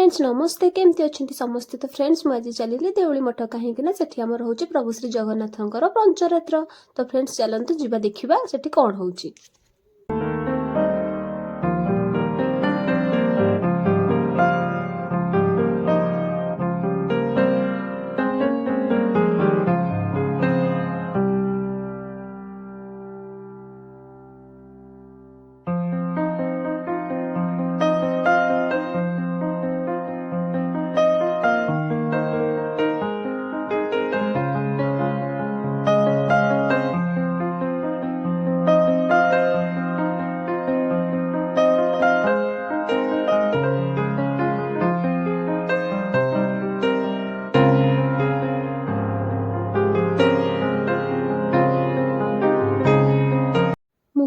Friends नमस्ते केमती अच्छा समस्ते। तो फ्रेंड्स मुझे चलिए देउली मठ कहीं सेठी आम रोचे प्रभु श्री जगन्नाथंकर पंचरात्र। तो फ्रेंड्स चलतु जीवा देखा सेठी कौन होची।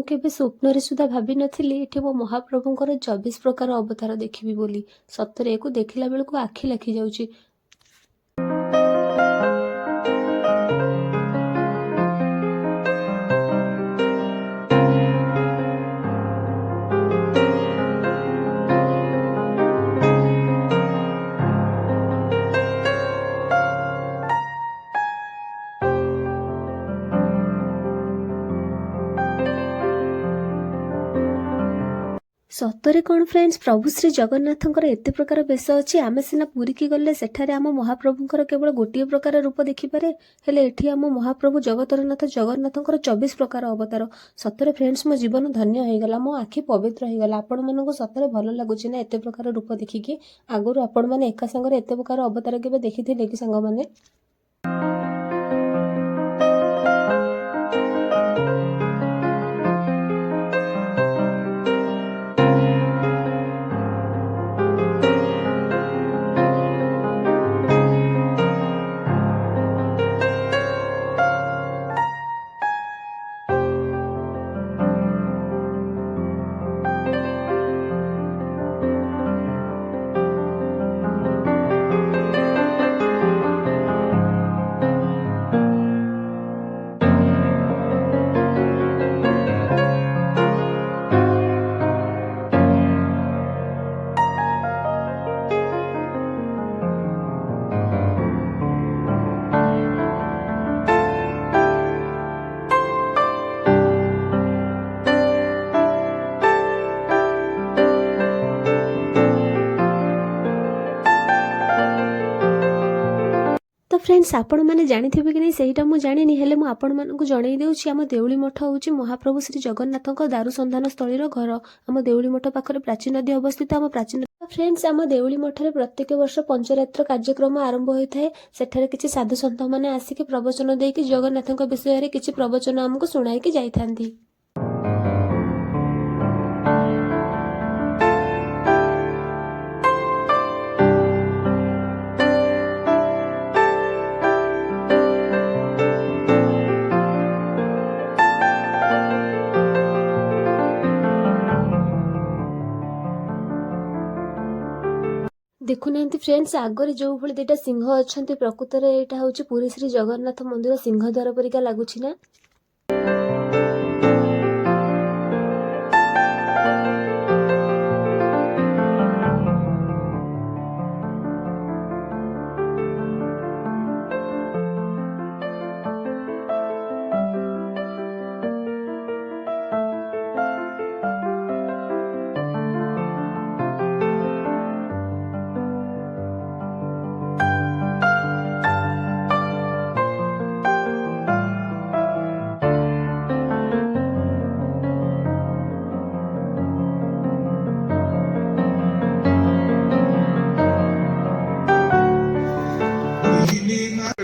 केबे स्वप्न सुधा भाभी नथिली एठी मो महाप्रभुंकर 24 प्रकार अवतार देखिबी बोली। सतरे एको देखिला बेलको आखि लाखि जाउची। सतरे कौन फ्रेंड्स प्रभु श्री जगन्नाथंकर एते प्रकार बेश अच्छी। आमे सिना पुरी की गले सेठारे आम महाप्रभुंकर केवल गोटे प्रकार रूप देखिपारे, हेले एठी आम महाप्रभु जगतरनाथ जगन्नाथंकर 24 प्रकार अवतार। सतरे फ्रेंड्स मो जीवन धन्य हो गला, मो आखि पवित्र हो गला। आपण मानको सतरे भल लागुची ना एते प्रकार रूप देखिकी। आगुरु आपण माने एका संगे एते प्रकार अवतार केबे देखिथिले कि संग माने? तो फ्रेंड्स आपण मैंने जानी थे कि नहीं सहीटा मुझे जानी हेले मु आपण मानकु जणई देउछि। आम देउली मठ होउछि महाप्रभु श्री जगन्नाथंक दारु संधान स्थलीर घर। आम देउली मठ पाखरे प्राचीन नदी अवस्थित। आम प्राचीन फ्रेंड्स आम देउली मठरे प्रत्येक वर्ष पंचरात्र कार्यक्रम आरंभ होता है। सेठारे किछि साधु संत माने आसिके प्रवचन देकी जगन्नाथंक विषय रे किछि प्रवचन हमकु सुनाइकी जाइथांती। देखुना फ्रेंड्स आगरे जो भली दुटा सिंह अच्छा प्रकृत में यहाँ हूँ पुरी श्री जगन्नाथ मंदिर सिंहद्वार परिका लगुच ना।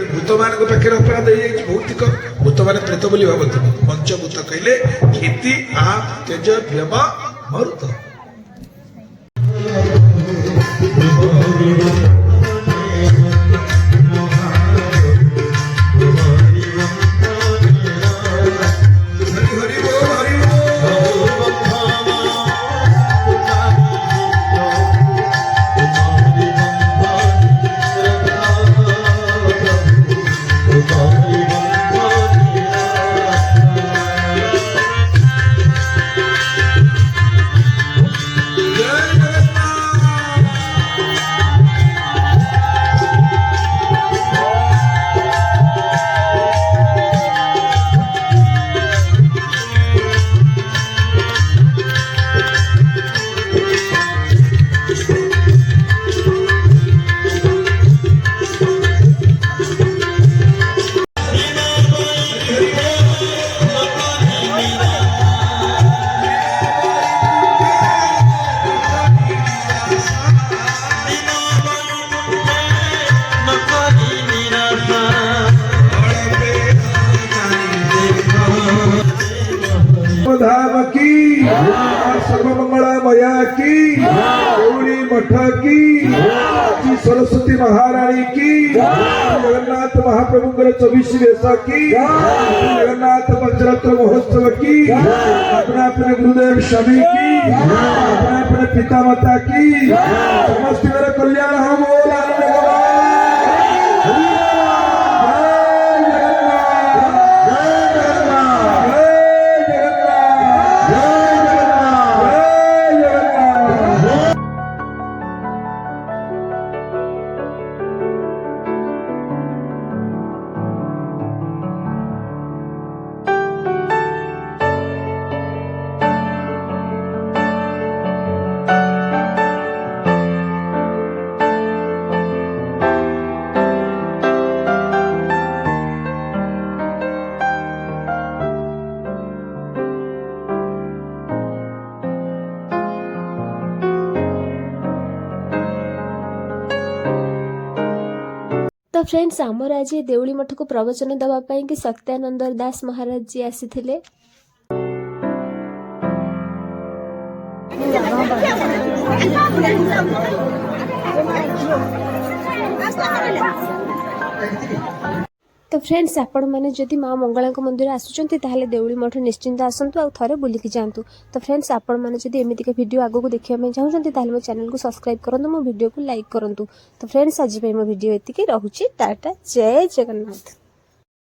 भूत मान पाखे अपराध हो भौतिक भूत मान प्रेत बोली भावती। पंचभूत कहले खेती आप तेज व्यम मरुत। धाम की सर्वमंगला मया की गौरी मठ की श्री सरस्वती महारानी की जगन्नाथ महाप्रभु 24 वेश की जगन्नाथ पंचरत्न महोत्सव की अपने अपने गुरुदेव स्वामी की अपने अपने पिता माता की समस्त मेरे कल्याण हम बोला ତ ଫ୍ରେଣ୍ଡସ୍ ଆମର ଆଜି ଦେଉଳି ମଠକୁ ପ୍ରବଚନ ଦେବା ପାଇଁ କି ସତ୍ୟାନନ୍ଦ ଦାସ ମହାରାଜ जी ଆସିଥିଲେ। तो फ्रेंड्स आपण मैंने जदि माँ मंगला मंदिर आसुचंती ताहले देउली मठ निश्चिंत आसंतु आ थरे बुलिकी जांतु। तो फ्रेंड्स आपण मैंने जदि एमितिका वीडियो आगो को देखिया में चाहउचंती ताहले मो चैनल को सब्सक्राइब करंतु, मो वीडियो को लाइक करंतु। तो फ्रेंड्स आज पे मो वीडियो एतिकी रहउची। टाटा, जय जगन्नाथ।